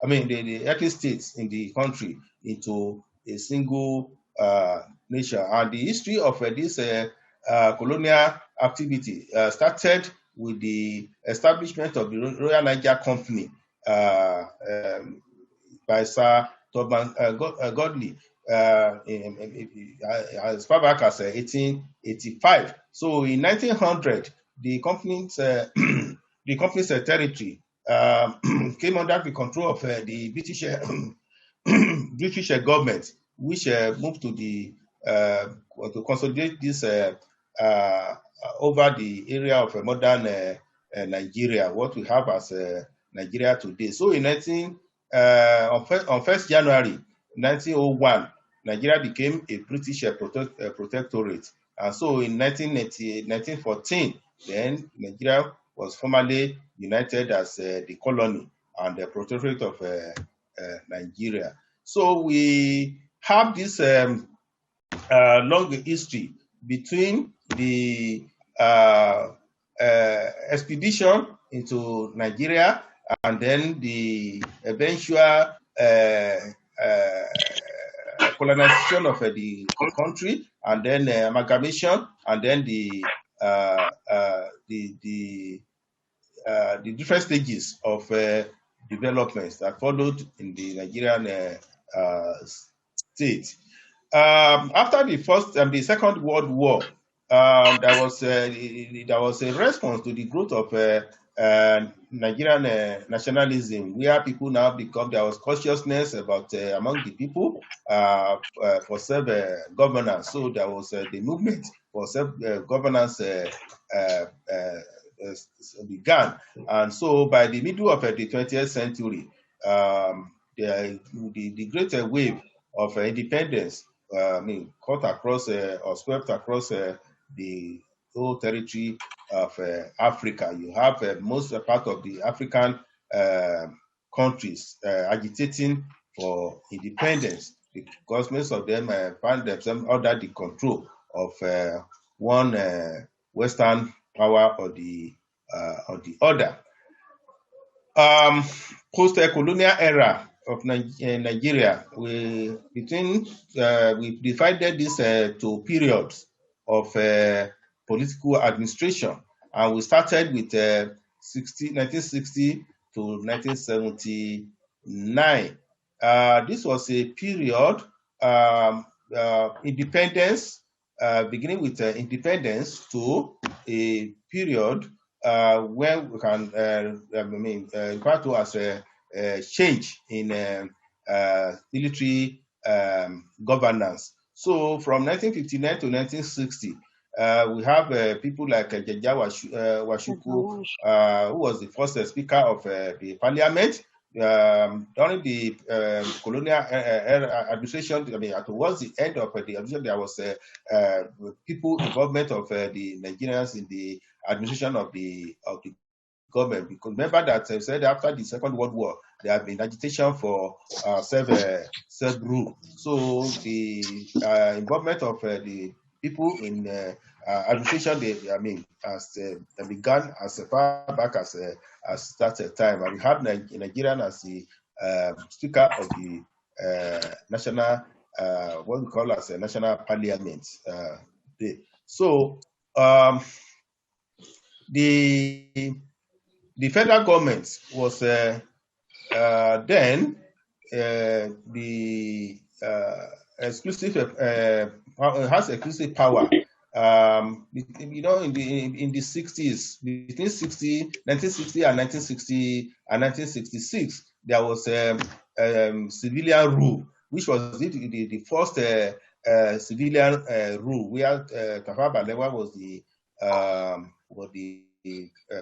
the ethnic states in the country into a single nation. And the history of this colonial activity started with the establishment of the Royal Niger Company by Sir Thomas Godley as far back as 1885. So in 1900, the company's territory came under the control of the British British government, which moved to to consolidate this over the area of modern Nigeria, what we have as Nigeria today. So in on 1st January 1901, Nigeria became a British protectorate. And so in 1914, then Nigeria was formally united as the colony and the protectorate of Nigeria. So we have this long history between the expedition into Nigeria and then the eventual colonization of the country, and then amalgamation, and then the different stages of developments that followed in the Nigerian state. After the Second World War, there was a response to the growth of Nigerian nationalism, where people now there was consciousness about among the people for self-governance. So there was the movement for self-governance began. And so by the middle of the 20th century, the great wave of independence cut across or swept across the whole territory of Africa. You have most part of the African countries agitating for independence, because most of them found themselves under the control of one Western power or the other. Post-colonial era of Nigeria, we divided this to periods of political administration, and we started with 1960 to 1979. This was a period independence, beginning with independence to a period where we can refer to as a change in military governance. So from 1959 to 1960, we have people like Jaja Washuku, who was the first speaker of the parliament. During the colonial administration, towards the end of the administration, there was people involvement of the Nigerians in the administration of the government. Because remember that I said after the Second World War, there have been agitation for self-rule. So the involvement of the people in administration, began as far back as that time. And we have Nigerian as the speaker of the national, what we call as a national parliament. So the federal government was then the exclusive has exclusive power. In the 60s, between 1960 and 1966, there was civilian rule, which was the first civilian rule, where Tafawa Balewa was the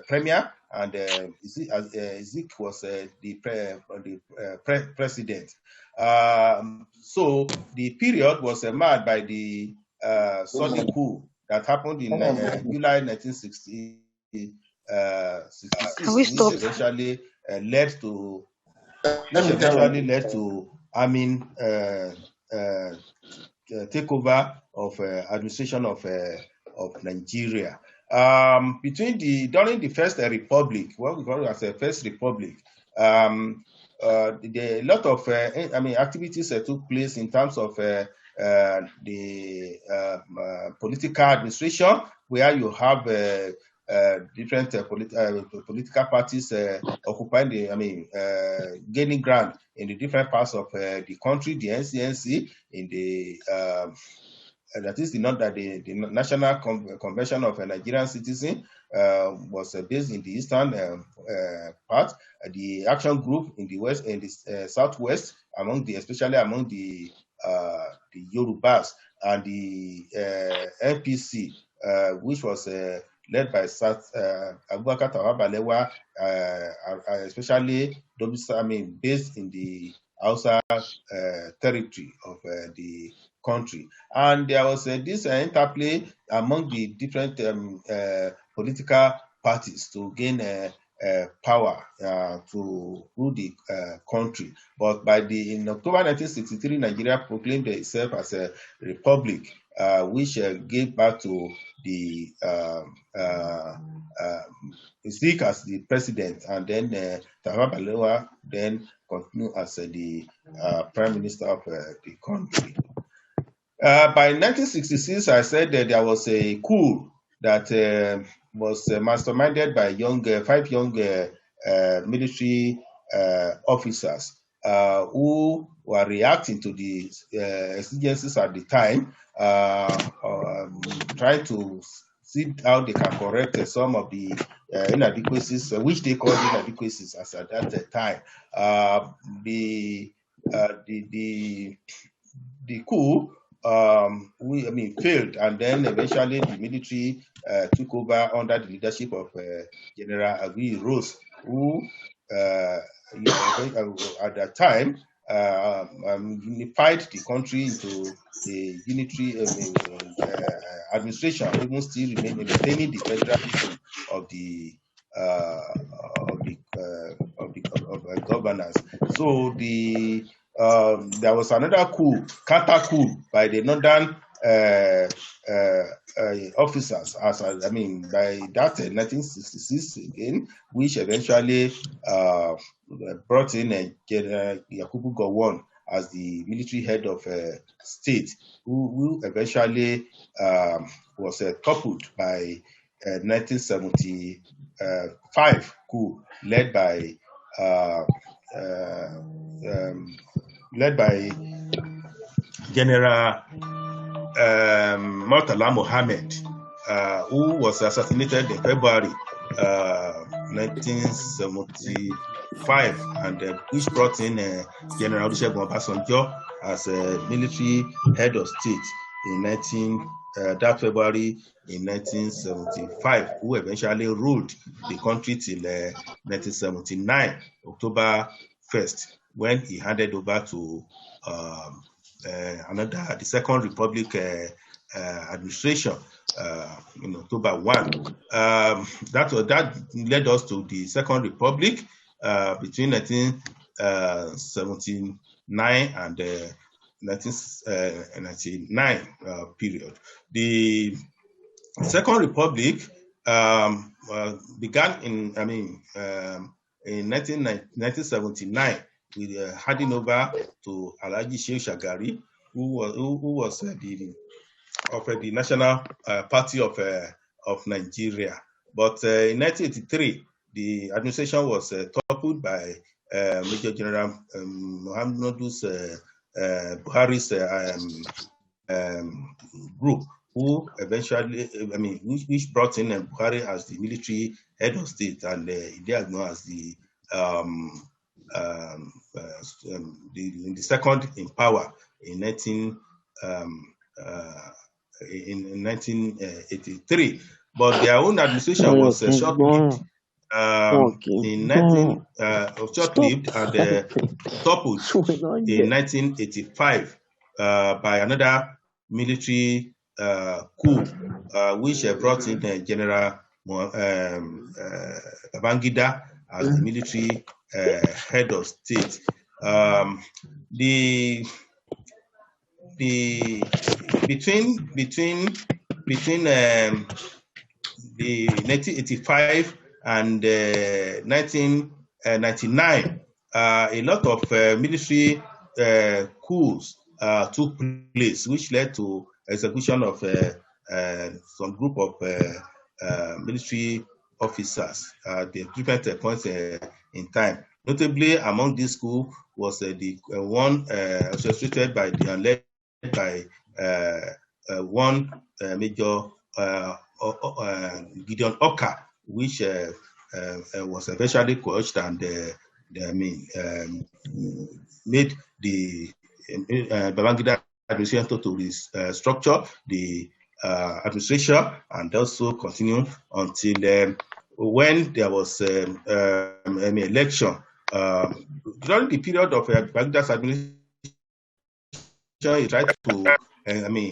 premier, and Zik was the president. So the period was marked by the sudden coup that happened in July 1966, which eventually led to Amin takeover of administration of Nigeria. During the First Republic, what we call as a First Republic, a lot of activities took place in terms of the political administration, where you have different political parties occupying gaining ground in the different parts of the country. The NCNC in the that is the National Convention of Nigerian Citizens was based in the eastern part. The action group in the west, in the southwest, especially among the Yorubas, and the NPC, which was led by Abubakar Tafawa Balewa, especially based in the Hausa territory of the country. And there was this interplay among the different political parties to gain power to rule the country. But in October 1963, Nigeria proclaimed itself as a republic, which gave back to the Zik as the president, and then Tafawa Balewa then continued as the prime minister of the country. By 1966, I said that there was a coup that was masterminded by five young military officers who were reacting to the exigencies at the time, trying to see how they can correct some of the inadequacies, which they called inadequacies as at that time. The coup failed, and then eventually the military took over under the leadership of General Agui Rose, who at that time unified the country into a unitary administration, even still maintaining the federalism of the governance. So there was another counter coup by the northern officers, by that 1966 again, which eventually brought in General Yakubu Gowon as the military head of state, who eventually was toppled by 1975 coup led by General Murtala Mohammed, who was assassinated in February 1975, and which brought in General Olusegun Obasanjo as a military head of state in that February in 1975, who eventually ruled the country till 1979, October 1st, when he handed over to the Second Republic administration in October 1. That led us to the Second Republic between 1979 and 1999 period. The Second Republic began in 1979 with handing over to Alhaji Shehu Shagari, who was the National Party of Nigeria. But in 1983, the administration was toppled by Major General Muhammadu Buhari's group, who eventually, which brought in Buhari as the military head of state, and Idiagno as the second in power in 1983. But their own administration was short-lived. Short-lived and toppled in 1985 by another military coup, which brought in General Babangida as the military head of state. Between the 1985 and 1999, a lot of military coups took place, which led to execution of some group of military officers at the different points in time. Notably, among these coups was the one associated by the led by one Major Gideon Oka, which was eventually quashed and made the Babangida administration to restructure the administration and also continue until when there was an election. During the period of Babangida's administration, he tried to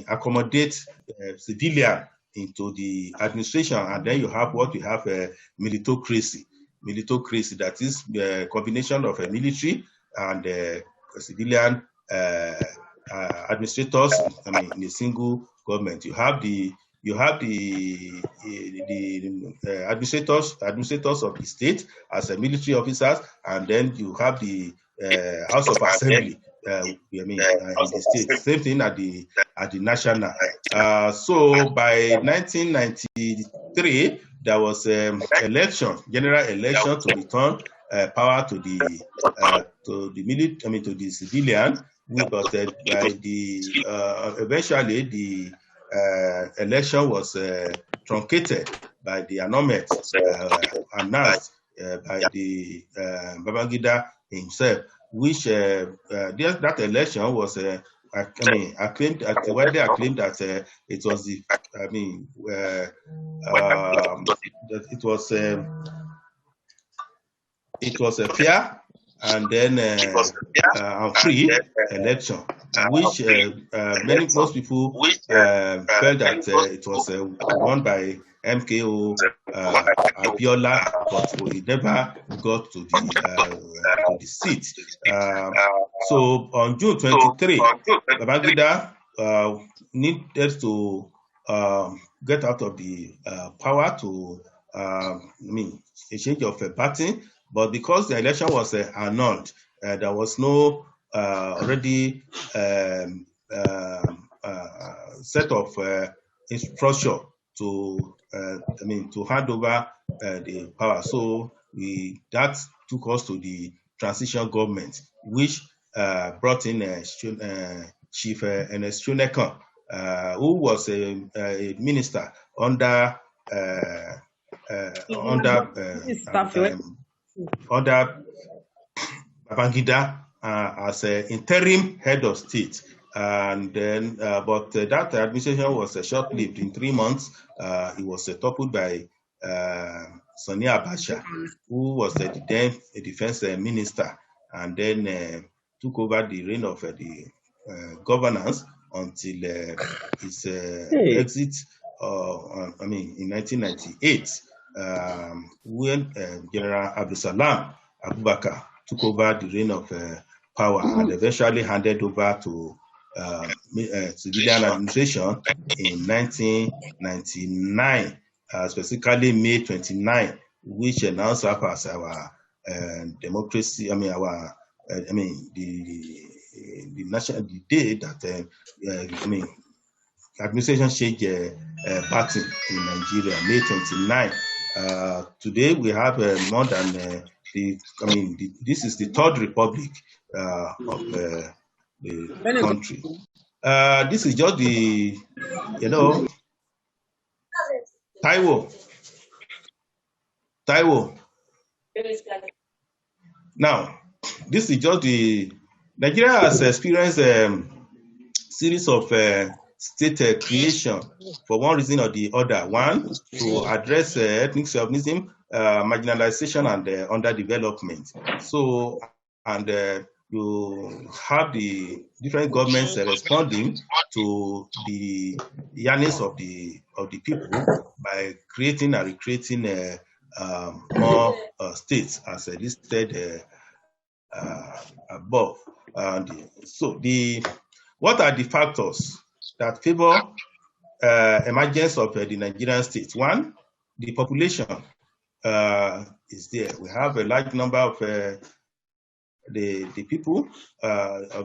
accommodate civilian into the administration, and then you have what we have militocracy. Militocracy, that is the combination of a military and civilian administrators. In a single government, you have the administrators of the state as a military officers, and then you have the House of Assembly. In the state, same thing at the national. So by 1993, there was general election to return power to the military, to the civilian. But eventually the election was truncated by the annulment announced by the Babangida himself, which that election was widely acclaimed that it was the it was a fair and then free election, which most people felt that it was won by MKO Abiola, but we never got to the seat. So on June 23, Babangida needed to get out of the power to a change of a party, but because the election was annulled, there was no already set of instruction to hand over the power. So that took us to the transition government, which brought in Chief Ernest Shonekan, who was a minister under Babangida as an interim head of state. And then, but that administration was short-lived. In 3 months, it was toppled by Sani Abacha, who was the then defense minister, and then took over the reign of the governance until his exit in 1998, when General Abdulsalam Abubakar took over the reign of power and eventually handed over to civilian administration in 1999, specifically May 29, which announced up as our democracy. The national day that administration changed party in Nigeria, May 29. Today we have more than this is the third republic of the country. This is just the, Taiwo. Now, this is just the, Nigeria has experienced series of state creation for one reason or the other. One, to address ethnic chauvinism, marginalization, and underdevelopment. So, and you have the different governments responding to the yearnings of the people by creating and recreating more states, as listed above. So, what are the factors that favor emergence of the Nigerian state? One, the population is there. We have a large number of the people of